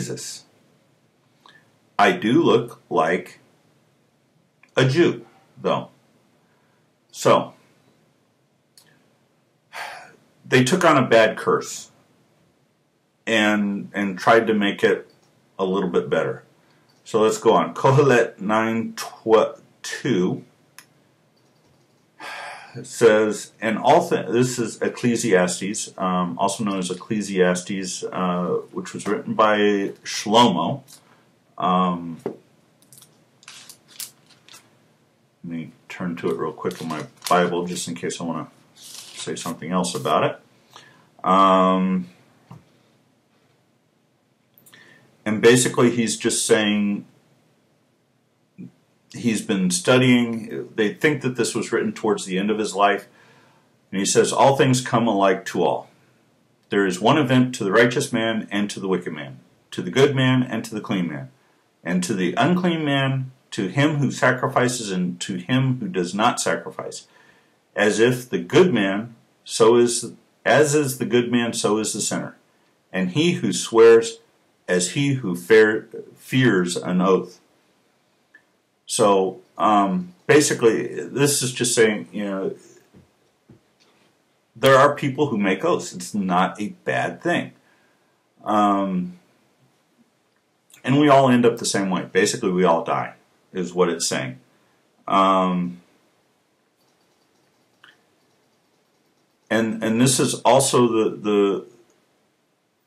Jesus. I do look like a Jew, though. So, they took on a bad curse and tried to make it a little bit better. So let's go on. Kohelet 9:2 says, and all this is Ecclesiastes, also known as Ecclesiastes, which was written by Shlomo. Let me turn to it real quick in my Bible, just in case I want to say something else about it. And basically he's just saying he's been studying. They think that this was written towards the end of his life. And he says, all things come alike to all. There is one event to the righteous man and to the wicked man, to the good man and to the clean man, and to the unclean man, to him who sacrifices and to him who does not sacrifice. As if the good man, as is the good man, so is the sinner. And he who swears, as he who fears an oath. So basically, this is just saying, there are people who make oaths. It's not a bad thing. And we all end up the same way. Basically, we all die, is what it's saying. And this is also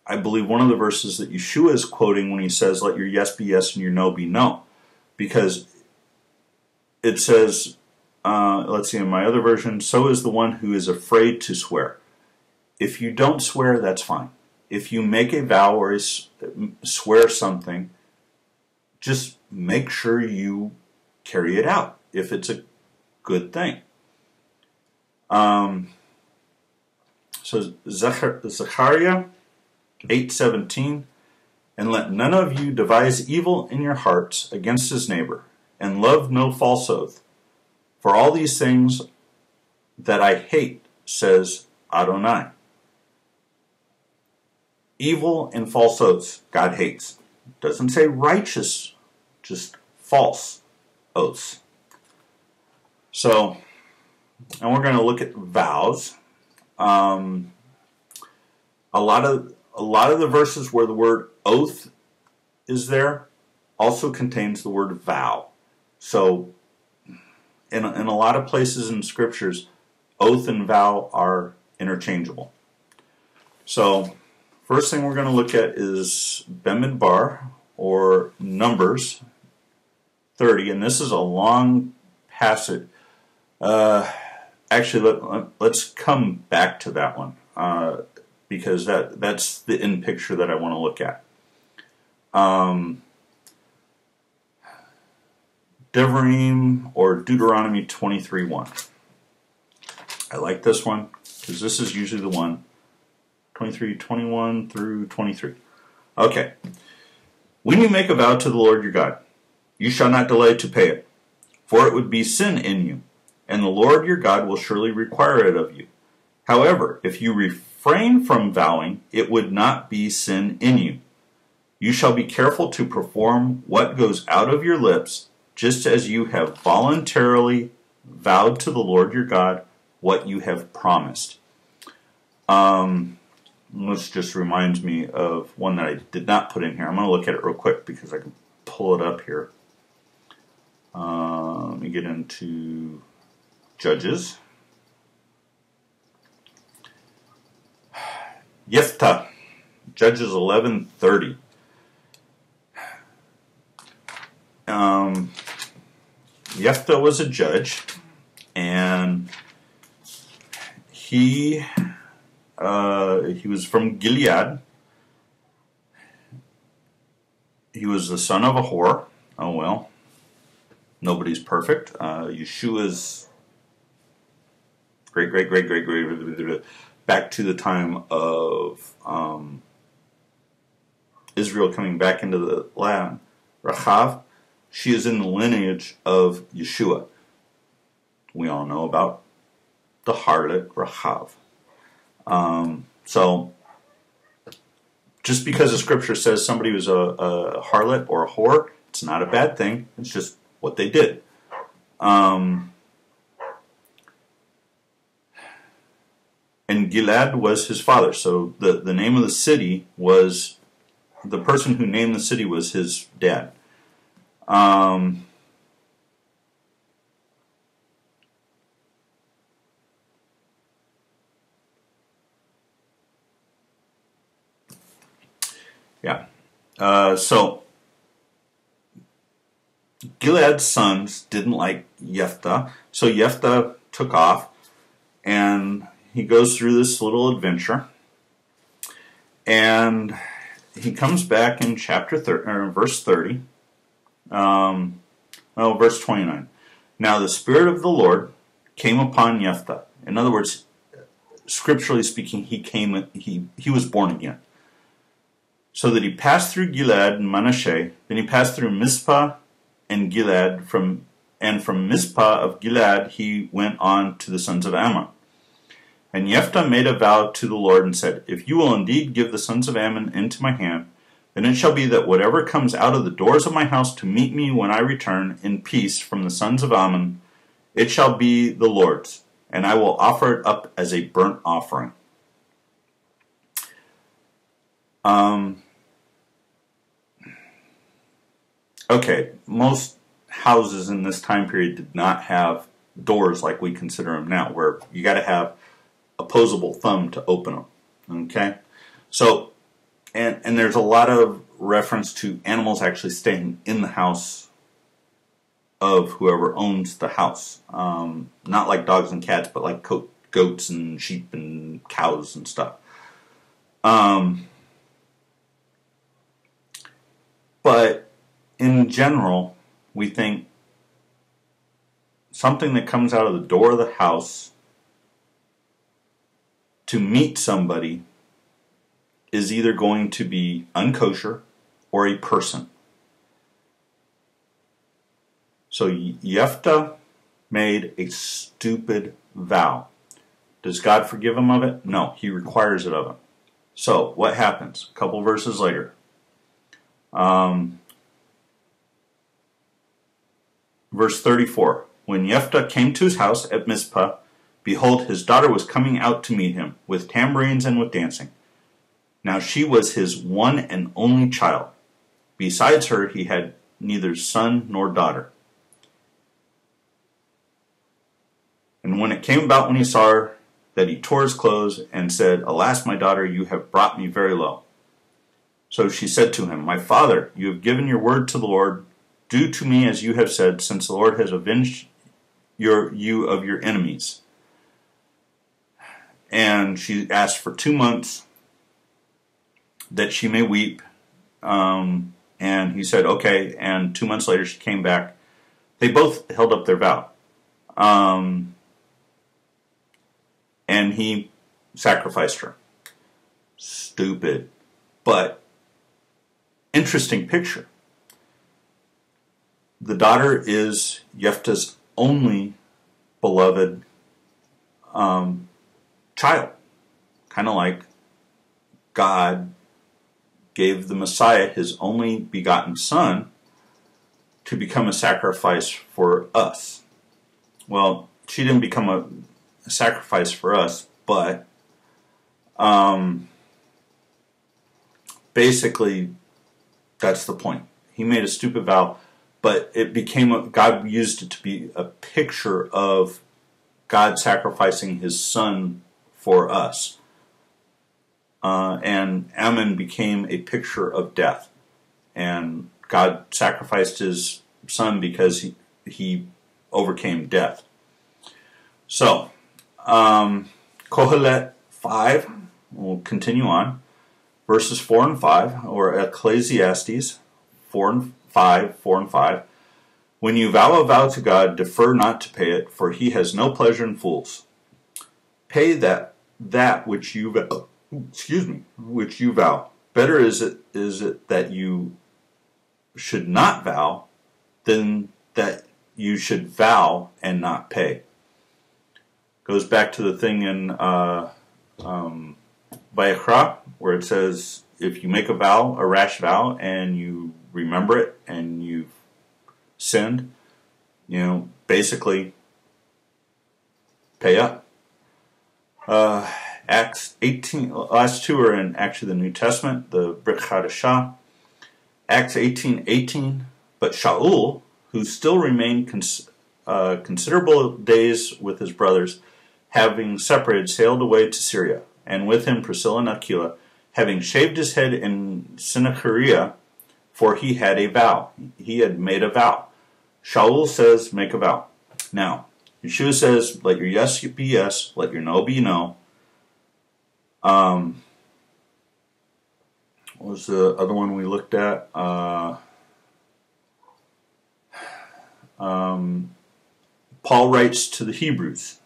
I believe one of the verses that Yeshua is quoting when he says, let your yes be yes and your no be no. Because it says, let's see, in my other version, so is the one who is afraid to swear. If you don't swear, that's fine. If you make a vow or swear something, just make sure you carry it out if it's a good thing. So Zechariah 8:17, and let none of you devise evil in your hearts against his neighbor, and love no false oath. For all these things that I hate, says Adonai. Evil and false oaths, God hates. It doesn't say righteous, just false oaths. So, and we're going to look at vows. A lot of the verses where the word oath is there also contains the word vow. So in a lot of places in scriptures, oath and vow are interchangeable. So first thing we're going to look at is Bemidbar, or Numbers 30, and this is a long passage. Actually, let's come back to that one. Because that's the end picture that I want to look at. Devarim, or Deuteronomy 23:1. I like this one because this is usually the one. 21 through 23. Okay. When you make a vow to the Lord your God, you shall not delay to pay it, for it would be sin in you, and the Lord your God will surely require it of you. However, if you refrain from vowing, it would not be sin in you. You shall be careful to perform what goes out of your lips, just as you have voluntarily vowed to the Lord your God what you have promised. This just reminds me of one that I did not put in here. I'm going to look at it real quick because I can pull it up here. Let me get into Judges. Yeftah, Judges 11:30. Yeftah was a judge, and he was from Gilead. He was the son of a whore. Oh well, nobody's perfect. Yeshua's great back to the time of Israel coming back into the land. Rachav, she is in the lineage of Yeshua. We all know about the harlot Rachav. So just because the scripture says somebody was a harlot or a whore, it's not a bad thing. It's just what they did. And Gilad was his father. So the name of the city was, the person who named the city was his dad. Yeah. So Gilead's sons didn't like Jephthah, so Jephthah took off, and he goes through this little adventure, and he comes back in verse 30, verse 29. Now the Spirit of the Lord came upon Jephthah. In other words, scripturally speaking, he was born again. So that he passed through Gilead and Manasseh, then he passed through Mizpah and Gilead, and from Mizpah of Gilead he went on to the sons of Ammon. And Jephthah made a vow to the Lord and said, If you will indeed give the sons of Ammon into my hand, then it shall be that whatever comes out of the doors of my house to meet me when I return in peace from the sons of Ammon, it shall be the Lord's, and I will offer it up as a burnt offering. Okay, most houses in this time period did not have doors like we consider them now, where you got to have opposable thumb to open them. Okay, so and there's a lot of reference to animals actually staying in the house of whoever owns the house, not like dogs and cats, but like goats and sheep and cows and stuff. But in general, we think something that comes out of the door of the house to meet somebody is either going to be unkosher or a person. So Jephthah made a stupid vow. Does God forgive him of it? No, he requires it of him. So what happens? A couple verses later. Verse 34, When Jephthah came to his house at Mizpah, behold, his daughter was coming out to meet him, with tambourines and with dancing. Now she was his one and only child. Besides her, he had neither son nor daughter. And when it came about when he saw her, that he tore his clothes and said, Alas, my daughter, you have brought me very low. So she said to him, My father, you have given your word to the Lord. Do to me as you have said, since the Lord has avenged you of your enemies. And she asked for 2 months that she may weep. And he said, okay. And 2 months later she came back. They both held up their vow. And he sacrificed her. Stupid. But interesting picture. The daughter is Jephthah's only beloved child. Kind of like God gave the Messiah his only begotten son to become a sacrifice for us. Well, she didn't become a sacrifice for us, but basically that's the point. He made a stupid vow, but it became God used it to be a picture of God sacrificing his son for us. And Ammon became a picture of death. And God sacrificed his son because he overcame death. So, Kohelet 5, we'll continue on. Verses 4 and 5, or Ecclesiastes 4 and 5. When you vow a vow to God, defer not to pay it, for he has no pleasure in fools. Pay that which you vow. Which you vow. Better is it that you should not vow than that you should vow and not pay. Goes back to the thing in Vayikra, where it says, if you make a vow, a rash vow, and you remember it and you've sinned, basically pay up. Acts 18, last two are in actually the New Testament, the Brit Chadashah. Acts 18:18, but Shaul, who still remained considerable days with his brothers, having separated, sailed away to Syria, and with him Priscilla and Aquila, having shaved his head in Sennacherib, for he had a vow. He had made a vow. Shaul says, make a vow. Now, Yeshua says, let your yes be yes, let your no be no. What was the other one we looked at? Paul writes to the Hebrews.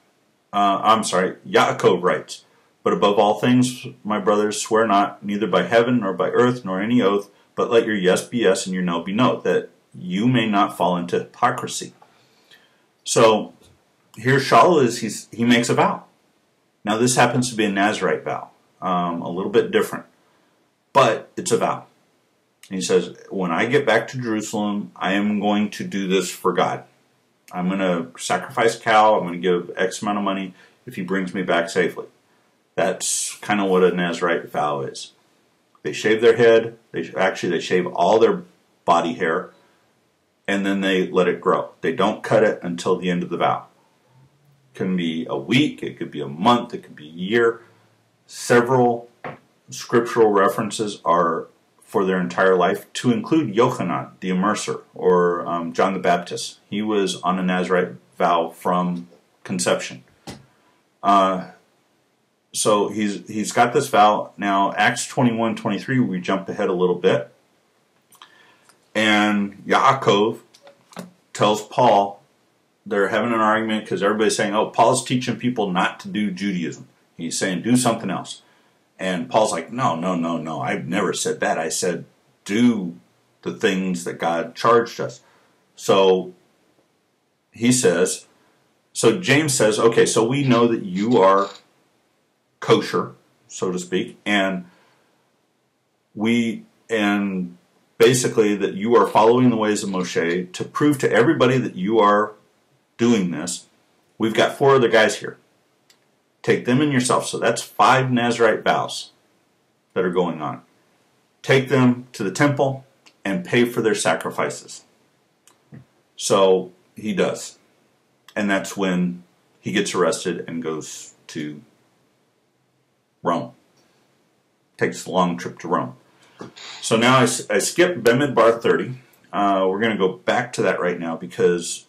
Yaakov writes, but above all things, my brothers, swear not, neither by heaven, nor by earth, nor any oath, but let your yes be yes, and your no be no, that you may not fall into hypocrisy. So, here Shaul is, he makes a vow. Now this happens to be a Nazirite vow, a little bit different, but it's a vow. And he says, when I get back to Jerusalem, I am going to do this for God. I'm going to sacrifice a cow, I'm going to give X amount of money if he brings me back safely. That's kind of what a Nazirite vow is. They shave their head, they shave all their body hair, and then they let it grow. They don't cut it until the end of the vow. It can be a week, it could be a month, it could be a year. Several scriptural references are for their entire life, to include Yochanan, the immerser, or John the Baptist. He was on a Nazirite vow from conception. So he's got this vow. Now, Acts 21:23, we jump ahead a little bit. And Yaakov tells Paul, they're having an argument because everybody's saying, oh, Paul's teaching people not to do Judaism. He's saying, do something else. And Paul's like, no, I've never said that. I said, do the things that God charged us. So he says, so James says, okay, so we know that you are kosher, so to speak, and basically that you are following the ways of Moshe to prove to everybody that you are doing this. We've got 4 other guys here. Take them and yourself. So that's 5 Nazirite vows that are going on. Take them to the temple and pay for their sacrifices. So he does. And that's when he gets arrested and goes to Rome. Takes a long trip to Rome. So now I skip Bamidbar 30. We're going to go back to that right now because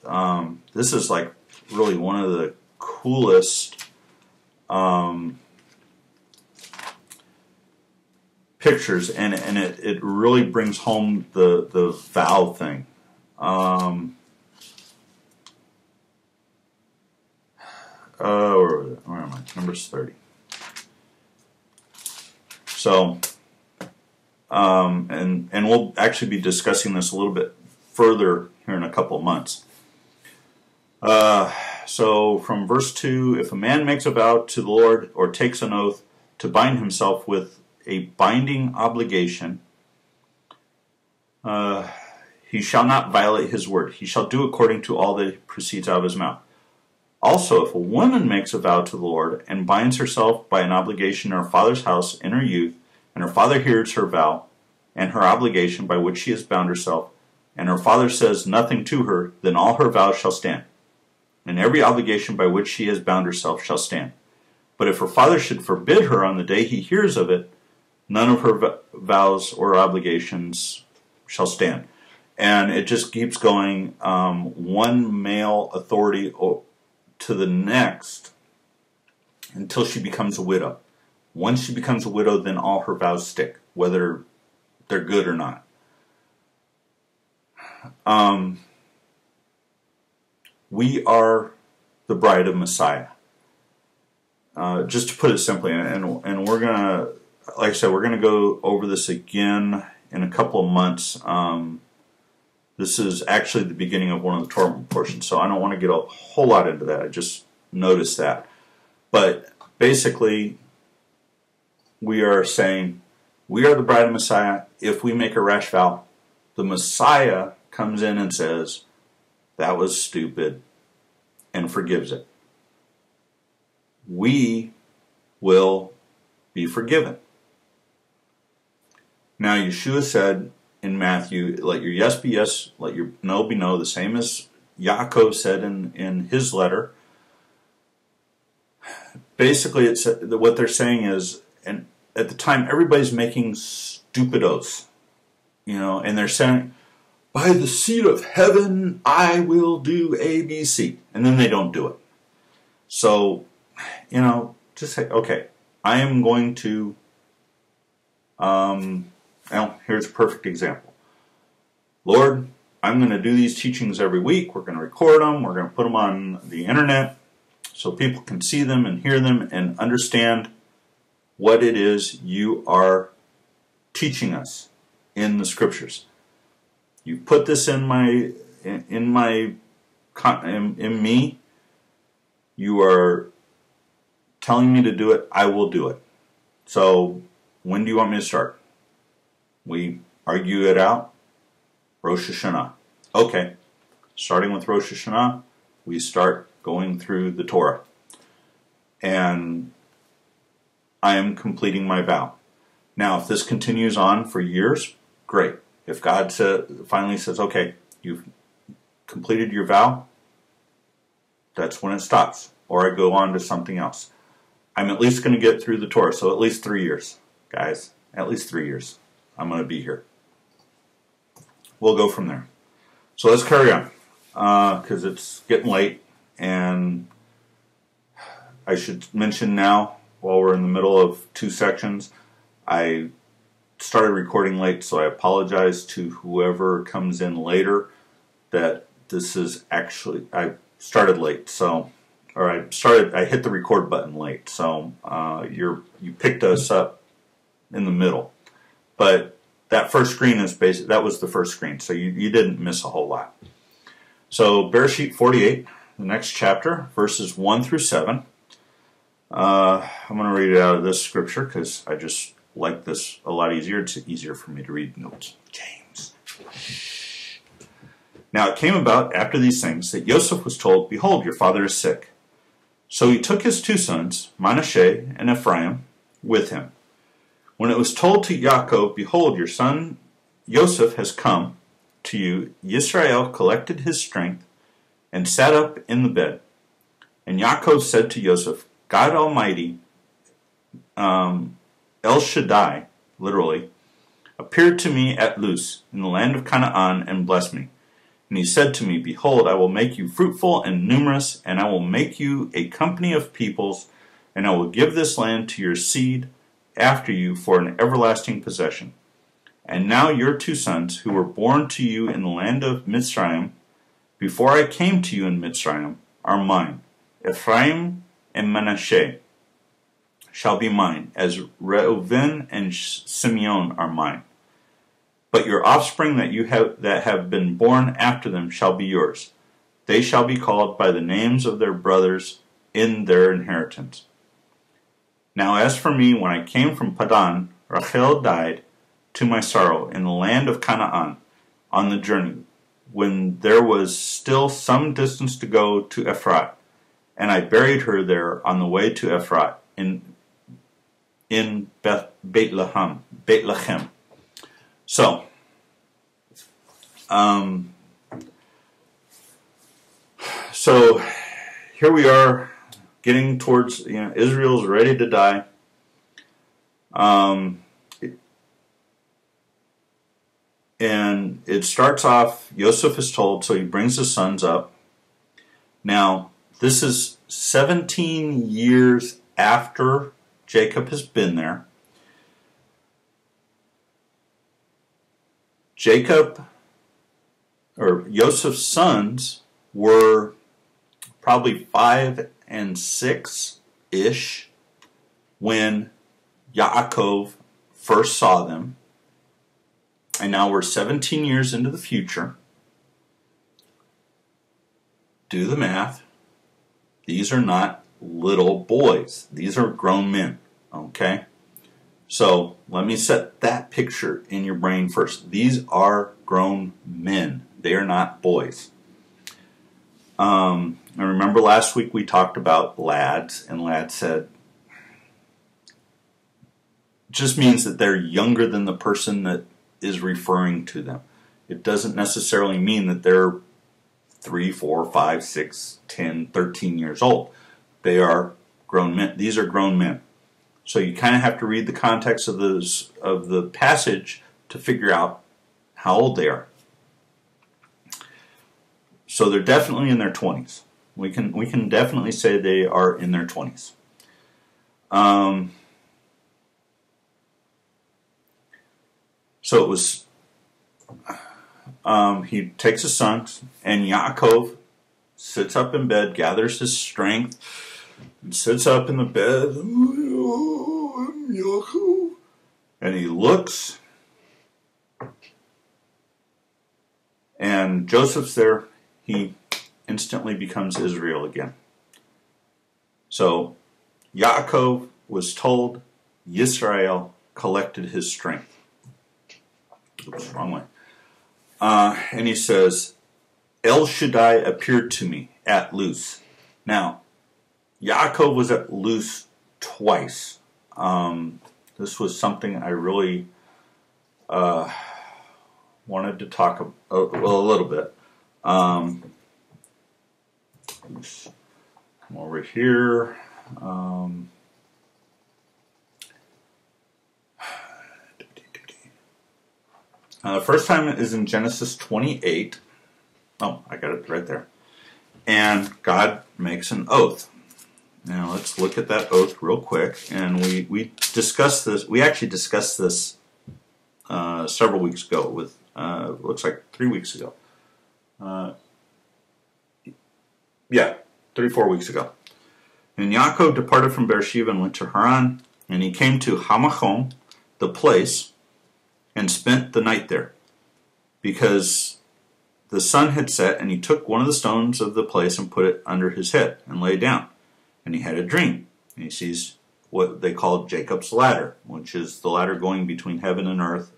this is like really one of the coolest pictures, and it really brings home the vow thing. Where am I? Numbers 30. So, and we'll actually be discussing this a little bit further here in a couple of months. So from verse 2, if a man makes a vow to the Lord or takes an oath to bind himself with a binding obligation, he shall not violate his word. He shall do according to all that proceeds out of his mouth. Also, if a woman makes a vow to the Lord and binds herself by an obligation in her father's house in her youth, and her father hears her vow and her obligation by which she has bound herself, and her father says nothing to her, then all her vows shall stand, and every obligation by which she has bound herself shall stand. But if her father should forbid her on the day he hears of it, none of her vows or obligations shall stand. And it just keeps going, one male authority to the next until she becomes a widow. Once she becomes a widow, then all her vows stick, whether they're good or not. We are the bride of Messiah. Just to put it simply, and we're gonna, like I said, we're gonna go over this again in a couple of months. This is actually the beginning of one of the Torah portions, so I don't want to get a whole lot into that. I just noticed that. But basically, we are saying We are the bride of Messiah. If we make a rash vow, the Messiah comes in and says, that was stupid, and forgives it. We will be forgiven. Now, Yeshua said in Matthew, let your yes be yes, let your no be no, the same as Yaakov said in his letter. Basically, what they're saying is, and at the time, everybody's making stupid oaths, and they're saying, by the seat of heaven, I will do A, B, C. And then they don't do it. So, just say, okay, I am going to, here's a perfect example. Lord, I'm going to do these teachings every week. We're going to record them. We're going to put them on the internet so people can see them and hear them and understand what it is you are teaching us in the scriptures. You put this in me. You are telling me to do it. I will do it. So when do you want me to start? We argue it out. Rosh Hashanah. Okay. Starting with Rosh Hashanah, we start going through the Torah. And I am completing my vow. Now, if this continues on for years, great. If God finally says, okay, you've completed your vow, that's when it stops. Or I go on to something else. I'm at least going to get through the Torah, so at least 3 years. Guys, at least 3 years. I'm going to be here. We'll go from there. So let's carry on, because it's getting late, and I should mention now, while we're in the middle of 2 sections, I started recording late, so I apologize to whoever comes in later that this is actually, I started late, I hit the record button late, so you picked us up in the middle. But that first screen is that was the first screen, so you didn't miss a whole lot. So Berashit 48, the next chapter, verses 1 through 7. I'm going to read it out of this scripture because I just like this a lot easier. It's easier for me to read notes. James. Now it came about after these things that Joseph was told, behold, your father is sick. So he took his 2 sons, Manasseh and Ephraim, with him. When it was told to Yaakov, behold, your son Joseph has come to you, Yisrael collected his strength and sat up in the bed. And Yaakov said to Joseph, God Almighty, El Shaddai, literally, appeared to me at Luz in the land of Canaan and blessed me. And he said to me, behold, I will make you fruitful and numerous, and I will make you a company of peoples, and I will give this land to your seed after you for an everlasting possession. And now your 2 sons, who were born to you in the land of Mitzrayim, before I came to you in Mitzrayim, are mine. Ephraim and Manasseh shall be mine, as Reuven and Simeon are mine. But your offspring that have been born after them shall be yours. They shall be called by the names of their brothers in their inheritance. Now as for me, when I came from Padan, Rachel died to my sorrow in the land of Canaan on the journey, when there was still some distance to go to Ephrat. And I buried her there on the way to Ephrat in Bethlehem. So, here we are getting towards, Israel's ready to die. And it starts off, Joseph is told, so he brings his sons up. Now, this is 17 years after Jacob has been there. Joseph's sons were probably 5 and 6-ish when Yaakov first saw them. And now we're 17 years into the future. Do the math. These are not little boys. These are grown men. Okay? So let me set that picture in your brain first. These are grown men. They are not boys. I remember last week we talked about lads, and lad said just means that they're younger than the person that is referring to them. It doesn't necessarily mean that they're 3, 4, 5, 6, 10, 13 years old. They are grown men. These are grown men. So you kind of have to read the context of the passage to figure out how old they are. So they're definitely in their 20s. We can definitely say they are in their 20s. So it was, he takes his sons, and Yaakov sits up in bed, gathers his strength, and sits up in the bed. Oh, I'm Yaakov. And he looks, and Joseph's there. He instantly becomes Israel again. So Yaakov was told, Yisrael collected his strength. Oops, wrong way. And he says, El Shaddai appeared to me at Luz. Now, Yaakov was at Luz twice. This was something I really wanted to talk a little bit. Come over here. The first time is in Genesis 28. Oh, I got it right there. And God makes an oath. Now let's look at that oath real quick. And we discussed this. We actually discussed this several weeks ago. With looks like 3 weeks ago. 3-4 weeks ago. And Yaakov departed from Berashit and went to Haran, and he came to Hamachon, the place, and spent the night there, because the sun had set, and he took one of the stones of the place and put it under his head and lay down. And he had a dream, and he sees what they call Jacob's ladder, which is the ladder going between heaven and earth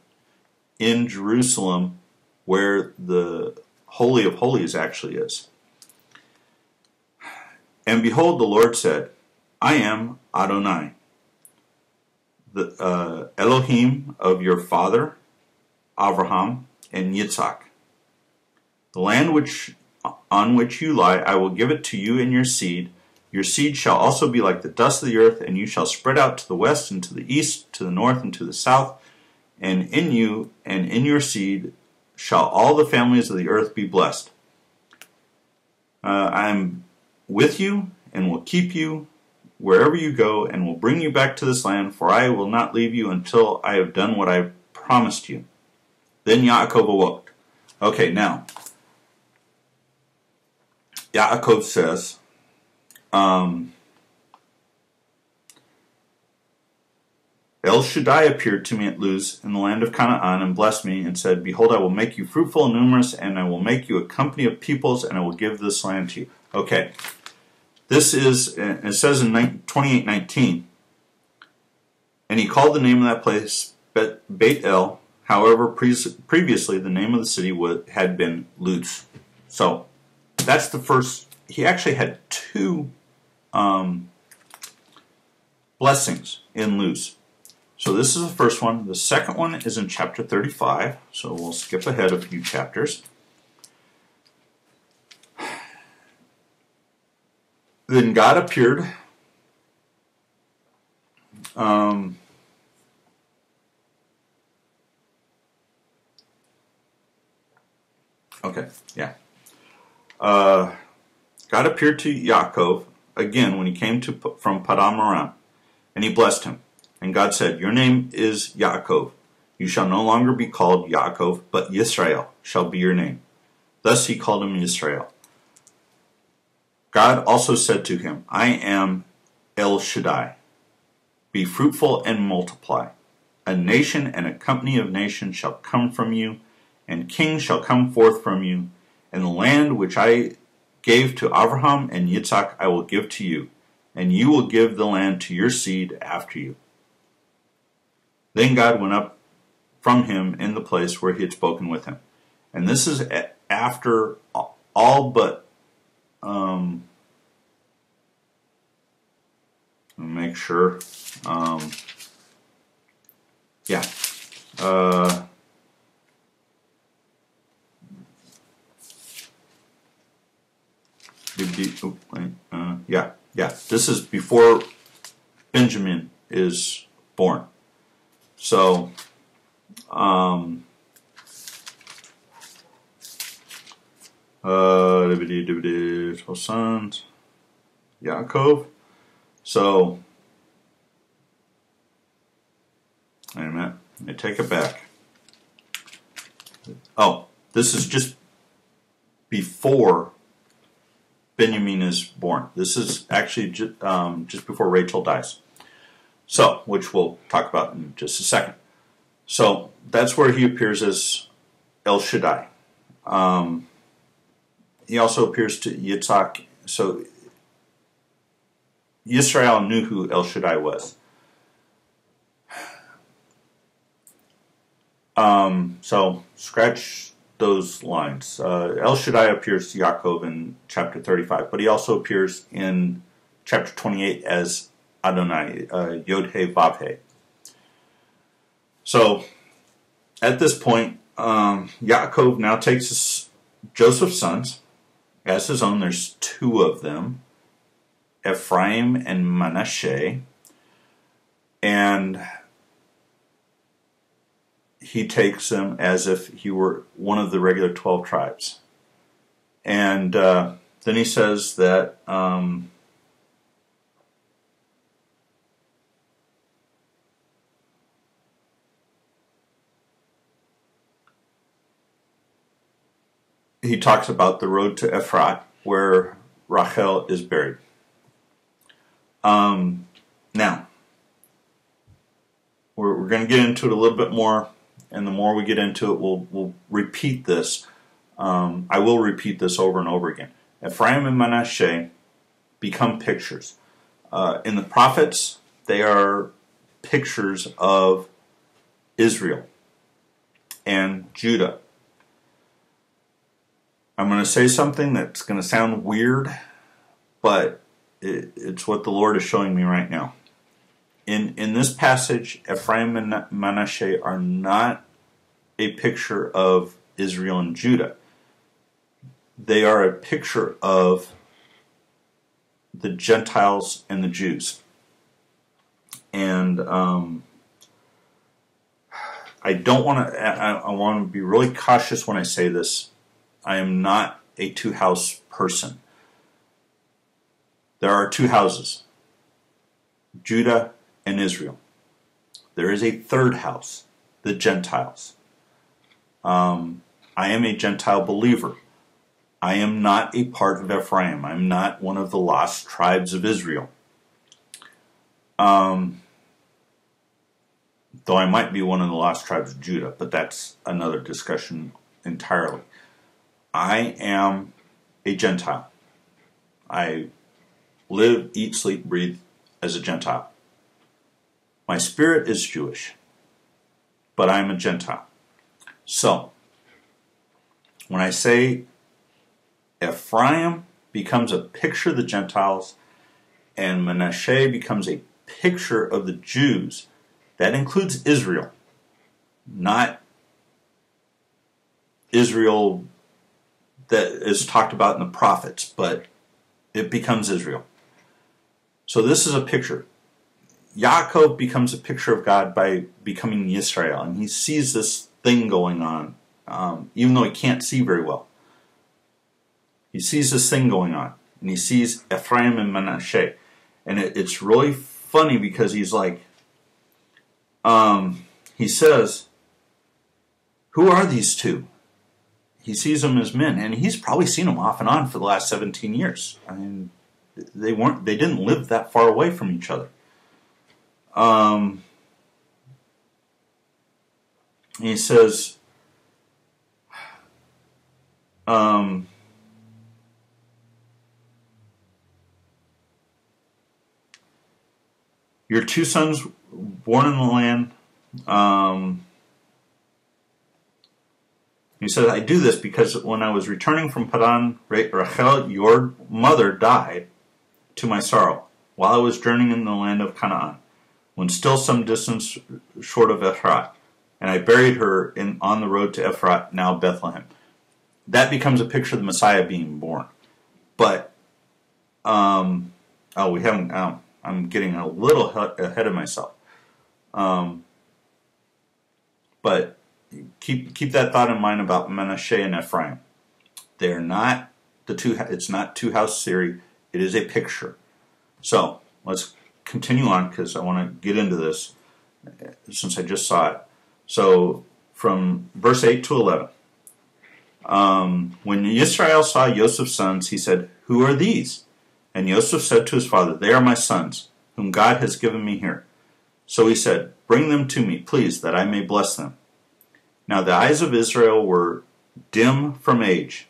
in Jerusalem, where the Holy of Holies actually is. And behold, the Lord said, I am Adonai, the Elohim of your father Abraham and Yitzhak. The land on which you lie, I will give it to you and your seed. Your seed shall also be like the dust of the earth, and you shall spread out to the west and to the east, to the north and to the south. And in you and in your seed shall all the families of the earth be blessed. I am with you and will keep you wherever you go, and will bring you back to this land, for I will not leave you until I have done what I promised you. Then Yaakov awoke. Okay, now, Yaakov says, El Shaddai appeared to me at Luz in the land of Canaan and blessed me and said, Behold, I will make you fruitful and numerous, and I will make you a company of peoples, and I will give this land to you. Okay, this is, it says in 28:19, and he called the name of that place Beit El. However, previously the name of the city had been Luz. So that's the first. He actually had 2 blessings in Luz. So this is the first one. The second one is in chapter 35. So we'll skip ahead a few chapters. Then God appeared. God appeared to Yaakov again when he came from Padam Aram, and he blessed him. And God said, Your name is Yaakov. You shall no longer be called Yaakov, but Yisrael shall be your name. Thus he called him Yisrael. God also said to him, I am El Shaddai. Be fruitful and multiply. A nation and a company of nations shall come from you, and kings shall come forth from you. And the land which I gave to Abraham and Yitzhak I will give to you, and you will give the land to your seed after you. Then God went up from him in the place where he had spoken with him. And this is after all but, make sure, yeah, this is before Benjamin is born. So, 12 sons, Yaakov. So, wait a minute, let me take it back. Oh, this is just before Benjamin is born. This is actually just before Rachel dies. So, which we'll talk about in just a second. So, that's where he appears as El Shaddai. He also appears to Yitzhak. So, Yisrael knew who El Shaddai was. So, scratch those lines. El Shaddai appears to Yaakov in chapter 35, but he also appears in chapter 28 as Adonai, Yod-He, Vav-He. So, at this point, Yaakov now takes Joseph's sons as his own. There's two of them, Ephraim and Manasseh, and he takes them as if he were one of the regular 12 tribes. And then he says that he talks about the road to Ephrat, where Rachel is buried. Now, we're going to get into it a little bit more, and the more we get into it, we'll repeat this. I will repeat this over and over again. Ephraim and Manasseh become pictures. In the prophets, they are pictures of Israel and Judah. I'm going to say something that's going to sound weird, but it's what the Lord is showing me right now. In this passage, Ephraim and Manasseh are not a picture of Israel and Judah. They are a picture of the Gentiles and the Jews. And I don't want to. I want to be really cautious when I say this. I am not a two-house person. There are two houses, Judah and Israel. There is a third house, the Gentiles. I am a Gentile believer. I am not a part of Ephraim. I'm not one of the lost tribes of Israel. Though I might be one of the lost tribes of Judah, but that's another discussion entirely. I am a Gentile. I live, eat, sleep, breathe as a Gentile. My spirit is Jewish, but I'm a Gentile. So, when I say Ephraim becomes a picture of the Gentiles and Manasseh becomes a picture of the Jews, that includes Israel, not Israel that is talked about in the prophets, but it becomes Israel. So this is a picture. Yaakov becomes a picture of God by becoming Yisrael, and he sees this thing going on, even though he can't see very well. He sees this thing going on, and he sees Ephraim and Manasseh, and it's really funny because he's like, he says, who are these two? He sees them as men, and he's probably seen them off and on for the last 17 years. I mean, they didn't live that far away from each other. He says, your two sons born in the land He says, I do this because when I was returning from Padan, Rachel, your mother, died to my sorrow while I was journeying in the land of Canaan, when still some distance short of Ephrat. And I buried her on the road to Ephrat, now Bethlehem. That becomes a picture of the Messiah being born. But, I'm getting a little ahead of myself. But keep that thought in mind about Manasseh and Ephraim. They're not it's not two-house theory. It is a picture. So let's continue on because I want to get into this since I just saw it. So from verse 8 to 11. When Israel saw Joseph's sons, he said, "Who are these?" And Joseph said to his father, "They are my sons, whom God has given me here." So he said, "Bring them to me, please, that I may bless them." Now the eyes of Israel were dim from age,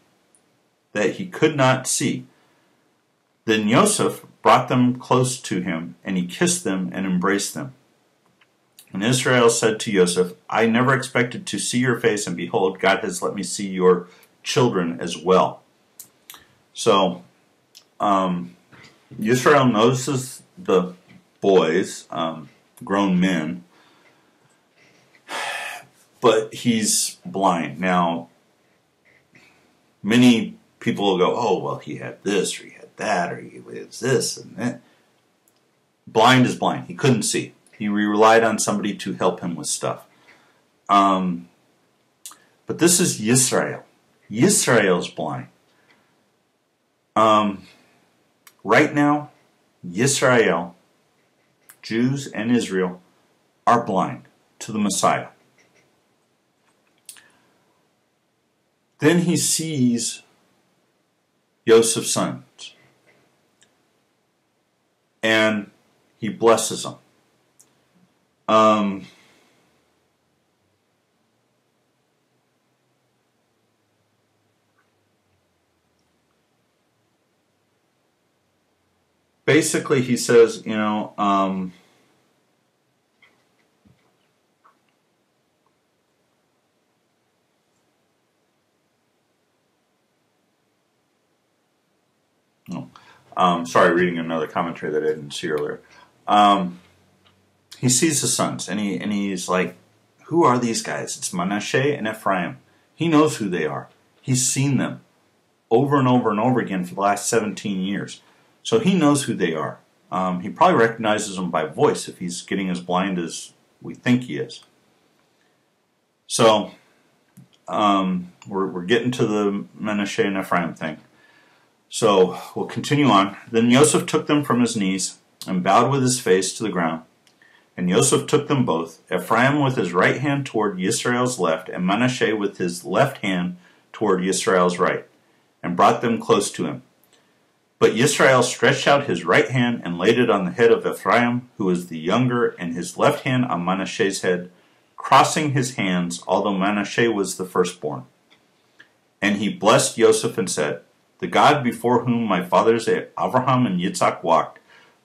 that he could not see. Then Joseph brought them close to him, and he kissed them and embraced them. And Israel said to Joseph, "I never expected to see your face, and behold, God has let me see your children as well." So, Israel notices the boys, grown men, but he's blind. Now, many people will go, "Oh, well, he had this, or he had that, or he was this and that." Blind is blind. He couldn't see. He relied on somebody to help him with stuff. But this is Yisrael. Yisrael's blind. Right now, Yisrael, Jews and Israel, are blind to the Messiah. Then he sees Joseph's sons, and he blesses them. Basically, he says, sorry, reading another commentary that I didn't see earlier. He sees the sons, and he's like, "Who are these guys?" It's Manasseh and Ephraim. He knows who they are. He's seen them over and over and over again for the last 17 years. So he knows who they are. He probably recognizes them by voice if he's getting as blind as we think he is. So we're getting to the Manasseh and Ephraim thing. So we'll continue on. Then Joseph took them from his knees and bowed with his face to the ground. And Joseph took them both, Ephraim with his right hand toward Yisrael's left, and Manasseh with his left hand toward Yisrael's right, and brought them close to him. But Yisrael stretched out his right hand and laid it on the head of Ephraim, who was the younger, and his left hand on Manasseh's head, crossing his hands, although Manasseh was the firstborn. And he blessed Joseph and said, "The God before whom my fathers Abraham and Yitzhak walked,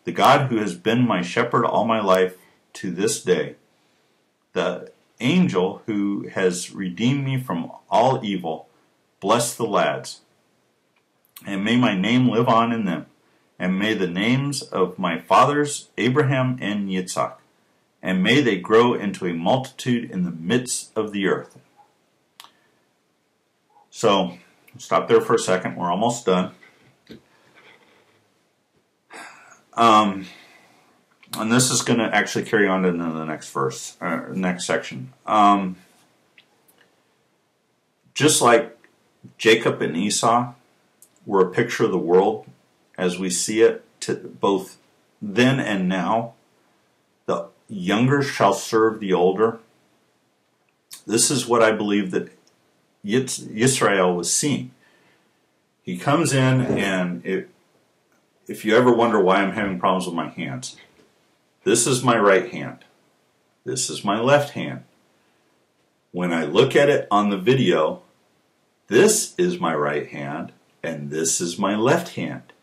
the God who has been my shepherd all my life to this day, the angel who has redeemed me from all evil, bless the lads. And may my name live on in them, and may the names of my fathers Abraham and Yitzhak, and may they grow into a multitude in the midst of the earth." So, stop there for a second. We're almost done. And this is going to actually carry on into the next verse, next section. Just like Jacob and Esau were a picture of the world as we see it, to both then and now, the younger shall serve the older. This is what I believe that Yisrael was seeing. He comes in, and if you ever wonder why I'm having problems with my hands, this is my right hand. This is my left hand. When I look at it on the video, this is my right hand, and this is my left hand.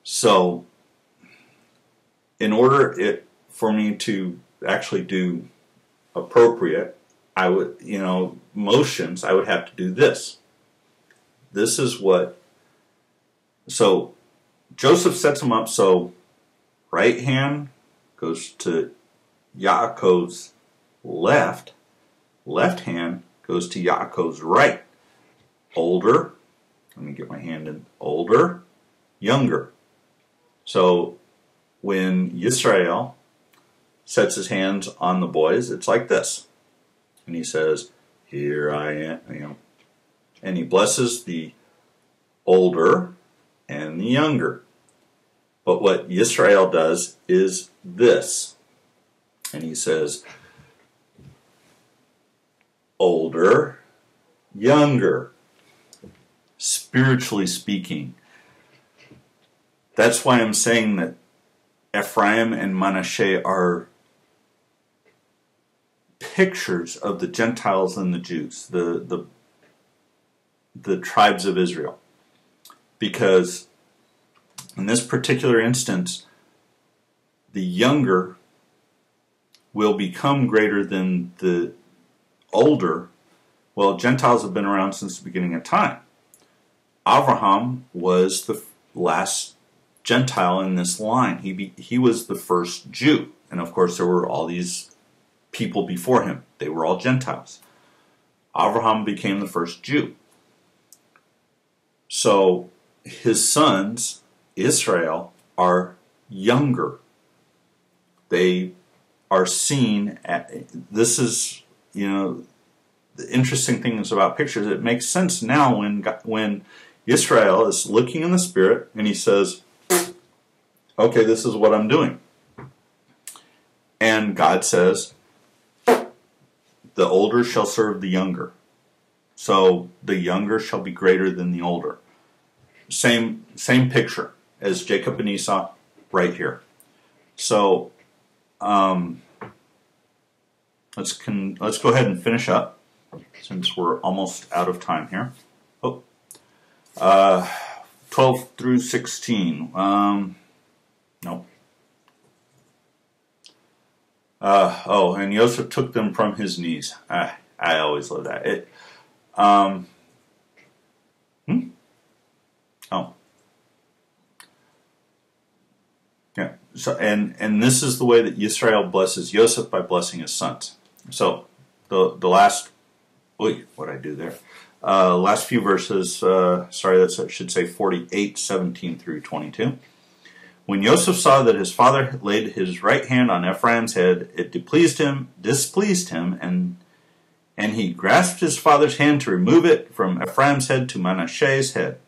So, in order for me to actually do appropriate, I would, motions, I would have to do this. This is what, so Joseph sets him up, so right hand goes to Yaakov's left hand goes to Yaakov's right. Older, let me get my hand in, older, younger. So when Yisrael sets his hands on the boys, it's like this. And he says, here I am, and he blesses the older and the younger. But what Yisrael does is this. And he says, older, younger, spiritually speaking. That's why I'm saying that Ephraim and Manasseh are pictures of the Gentiles and the Jews, the tribes of Israel. Because in this particular instance, the younger will become greater than the older. Well, Gentiles have been around since the beginning of time. Abraham was the last Gentile in this line. He was the first Jew. And of course there were all these people before him. They were all Gentiles. Abraham became the first Jew. So his sons, Israel, are younger. They are seen at, this is, the interesting things about pictures. It makes sense now when Israel is looking in the Spirit and he says, okay, this is what I'm doing. And God says, the older shall serve the younger. So the younger shall be greater than the older. Same picture as Jacob and Esau right here. So let's go ahead and finish up since we're almost out of time here. 12 through 16. Nope. And Joseph took them from his knees. I always love that. Yeah. So and this is the way that Yisrael blesses Joseph, by blessing his sons. So the last, what did I do there? Last few verses. Sorry, that should say 48:17 through 22. When Joseph saw that his father had laid his right hand on Ephraim's head, it displeased him, and he grasped his father's hand to remove it from Ephraim's head to Manasseh's head.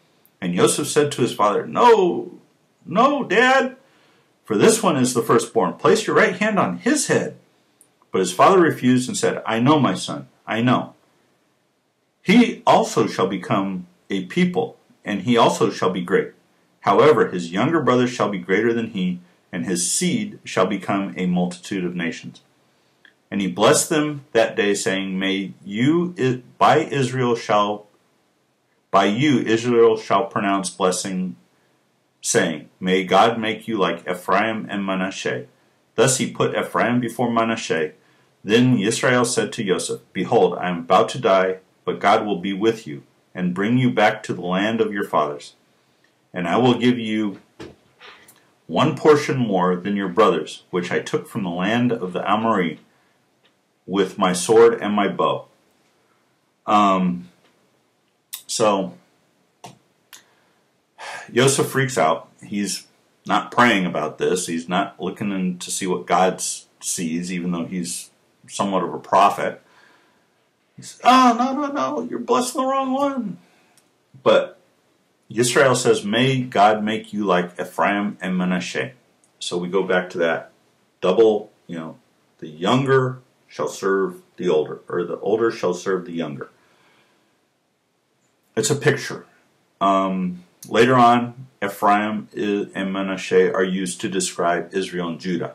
And Joseph said to his father, No, Dad, for this one is the firstborn. Place your right hand on his head. But his father refused and said, I know, my son, I know. He also shall become a people, and he also shall be great. However, his younger brother shall be greater than he, and his seed shall become a multitude of nations. And he blessed them that day, saying, by you Israel shall pronounce blessing, saying, May God make you like Ephraim and Manasseh. Thus he put Ephraim before Manasseh. Then Israel said to Joseph, Behold, I am about to die, but God will be with you, and bring you back to the land of your fathers. And I will give you one portion more than your brothers, which I took from the land of the Amorite with my sword and my bow. So Joseph freaks out. He's not praying about this. He's not looking to see what God sees, even though he's somewhat of a prophet. He says, no, you're blessing the wrong one. But Yisrael says, may God make you like Ephraim and Manasseh. So we go back to that double, the younger shall serve the older, or the older shall serve the younger. It's a picture. Later on, Ephraim and Manasseh are used to describe Israel and Judah.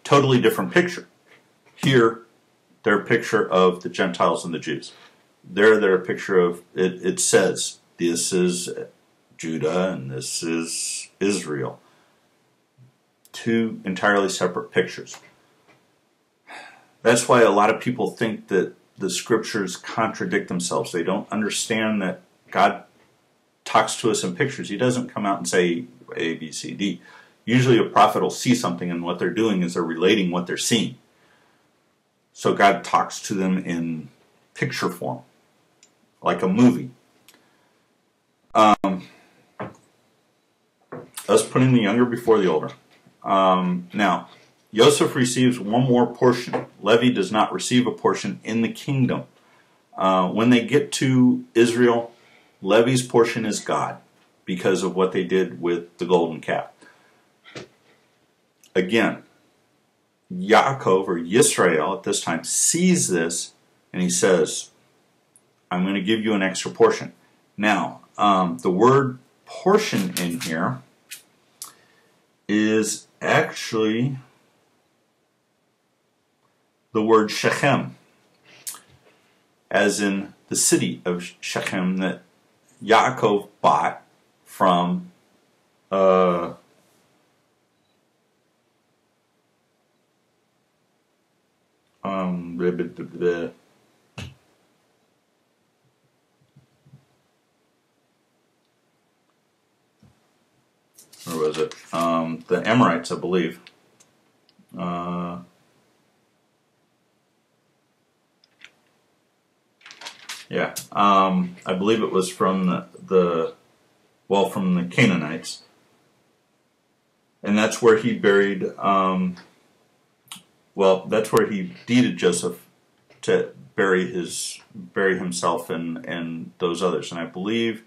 Totally different picture. Here, they're a picture of the Gentiles and the Jews. They're a picture of, it says, this is Judah and this is Israel. Two entirely separate pictures. That's why a lot of people think that the scriptures contradict themselves. They don't understand that God talks to us in pictures. He doesn't come out and say A, B, C, D. Usually a prophet will see something, and what they're doing is they're relating what they're seeing. So God talks to them in picture form, like a movie. Us putting the younger before the older. Now, Joseph receives one more portion. Levi does not receive a portion in the kingdom. When they get to Israel, Levi's portion is God because of what they did with the golden calf. Again, Yaakov, or Yisrael at this time, sees this and he says, I'm going to give you an extra portion. Now, the word portion in here is actually the word Shechem, as in the city of Shechem that Yaakov bought from where was it? The Amorites, I believe. Yeah, I believe it was from from the Canaanites, and that's where he buried. That's where he deeded Joseph to bury himself and those others. And I believe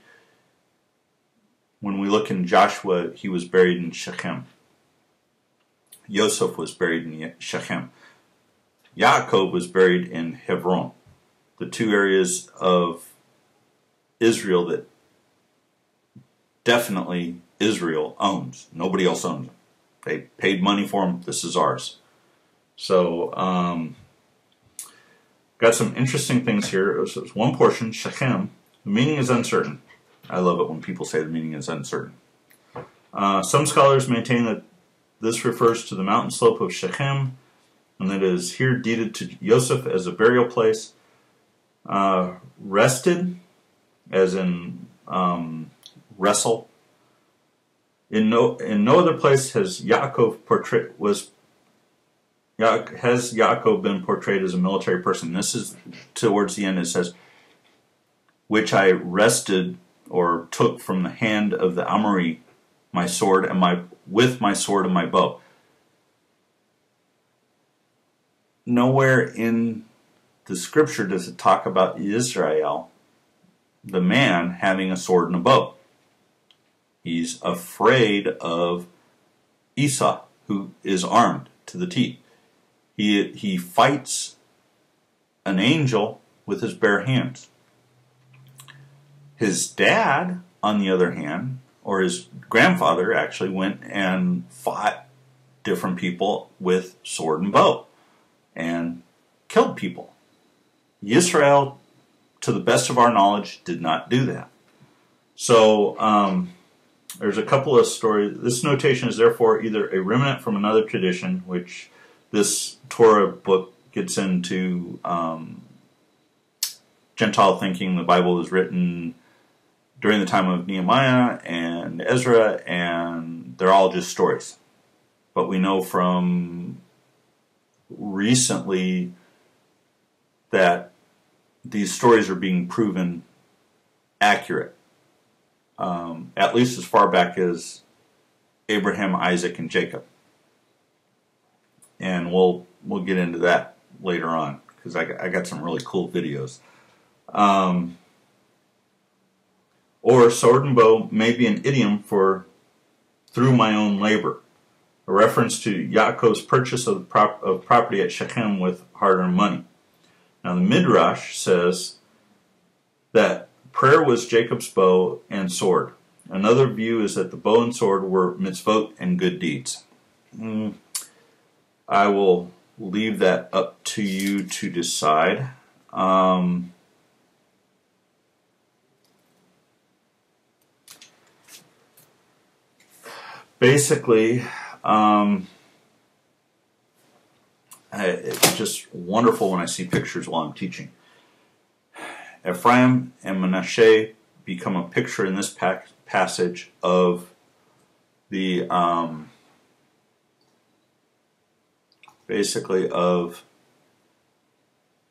when we look in Joshua, he was buried in Shechem. Joseph was buried in Shechem. Yaakov was buried in Hebron, the two areas of Israel that definitely Israel owns. Nobody else owns them. They paid money for them. This is ours. So, got some interesting things here. It was one portion, Shechem. The meaning is uncertain. I love it when people say the meaning is uncertain. Some scholars maintain that this refers to the mountain slope of Shechem, and that it is here deeded to Joseph as a burial place. Rested, as in wrestle. In no other place has Yaakov been portrayed as a military person. This is towards the end. It says, which I wrested or took from the hand of the Amori, my sword and with my sword and my bow. Nowhere in the scripture does it talk about Israel, the man, having a sword and a bow. He's afraid of Esau, who is armed to the teeth. He fights an angel with his bare hands. His dad, on the other hand, or his grandfather actually, went and fought different people with sword and bow and killed people. Israel, to the best of our knowledge, did not do that. So there's a couple of stories. This notation is therefore either a remnant from another tradition, which this Torah book gets into Gentile thinking. The Bible was written during the time of Nehemiah and Ezra, and they're all just stories. But we know from recently that these stories are being proven accurate, at least as far back as Abraham, Isaac, and Jacob. And we'll get into that later on, because I got some really cool videos. Or sword and bow may be an idiom for through my own labor, a reference to Yaakov's purchase of property at Shechem with hard-earned money. Now the Midrash says that prayer was Jacob's bow and sword. Another view is that the bow and sword were mitzvot and good deeds. I will leave that up to you to decide. Basically, just wonderful when I see pictures while I'm teaching. Ephraim and Manasseh become a picture in this passage of the basically of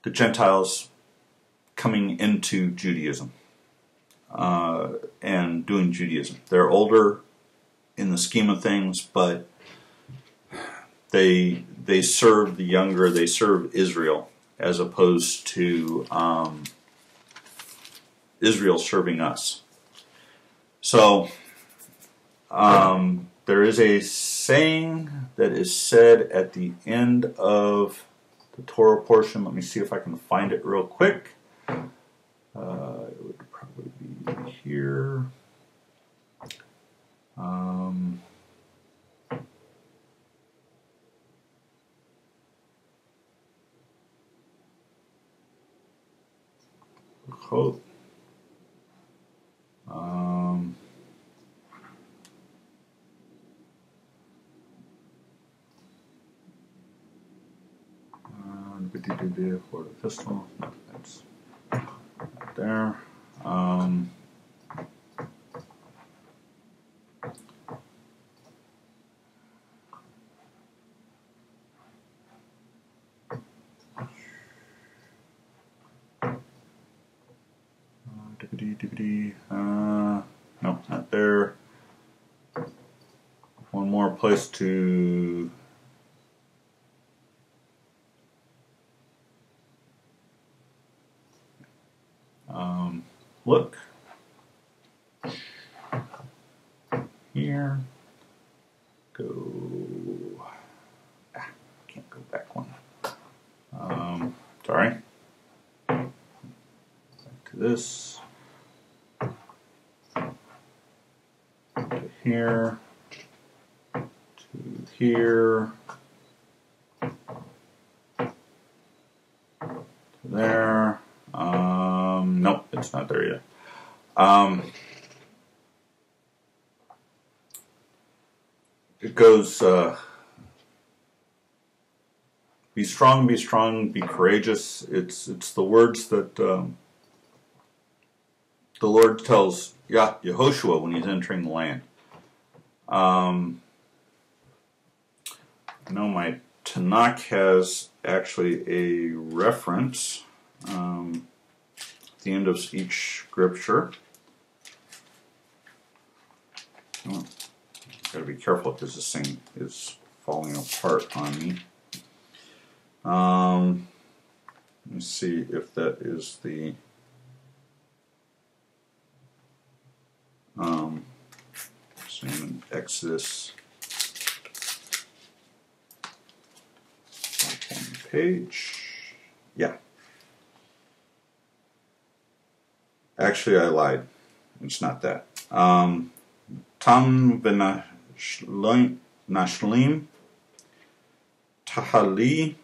the Gentiles coming into Judaism and doing Judaism. They're older in the scheme of things, but they serve the younger. They serve Israel as opposed to Israel serving us. So there is a saying that is said at the end of the Torah portion. Let me see if I can find it real quick. It would probably be here. Quote. For the pistol, no, that's not there. No, not there. One more place to look. Here. Go. Can't go back one. Sorry. Back to this. To here. To here. To there. Nope, it's not there yet. It goes, be strong, be courageous. It's the words that the Lord tells Yehoshua when he's entering the land. My Tanakh has actually a reference at the end of each scripture. Got to be careful because this thing is falling apart on me. Let me see if that is the same in Exodus. One page. Yeah. Actually, I lied. It's not that. Tam v'nashlim tahali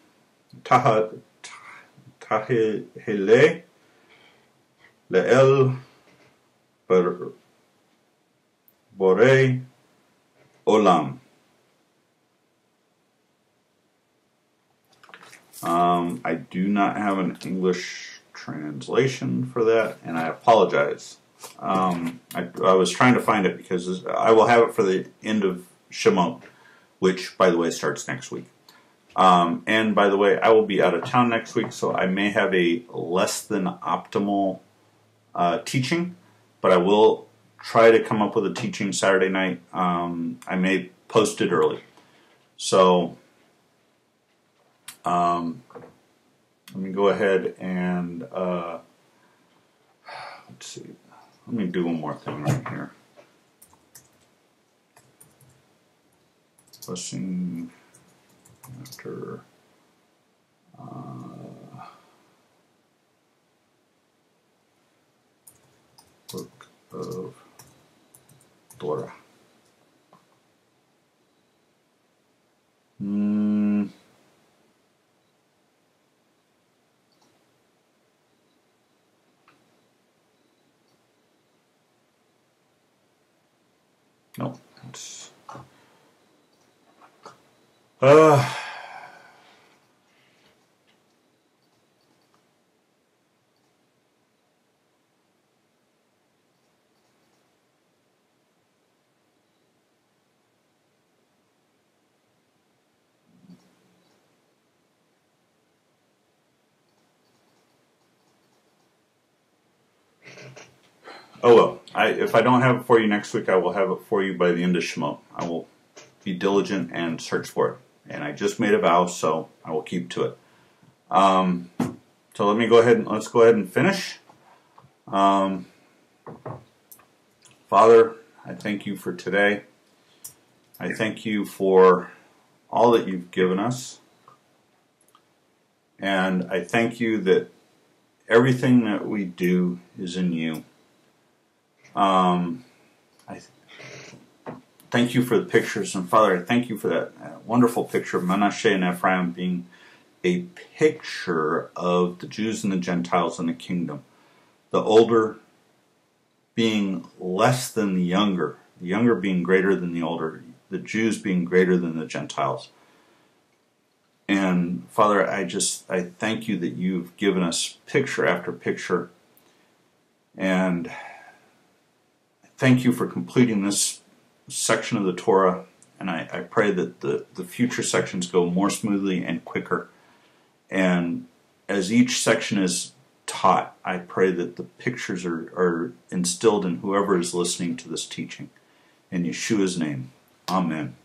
tahile le'el borei olam. I do not have an English translation for that, and I apologize. I was trying to find it because I will have it for the end of Shemot, which, by the way, starts next week. And, by the way, I will be out of town next week, so I may have a less than optimal teaching, but I will try to come up with a teaching Saturday night. I may post it early. So, let me go ahead and, let's see. Let me do one more thing right here. Blessing after book of Torah. No, it's Oh well, if I don't have it for you next week, I will have it for you by the end of Shemot. I will be diligent and search for it. And I just made a vow, so I will keep to it. So let's go ahead and finish. Father, I thank you for today. I thank you for all that you've given us. And I thank you that everything that we do is in you. I thank you for the pictures. And Father, I thank you for that wonderful picture of Manasseh and Ephraim being a picture of the Jews and the Gentiles in the kingdom. The older being less than the younger being greater than the older, the Jews being greater than the Gentiles. And Father, I thank you that you've given us picture after picture. And thank you for completing this section of the Torah. And I pray that the future sections go more smoothly and quicker. And as each section is taught, I pray that the pictures are instilled in whoever is listening to this teaching. In Yeshua's name, amen.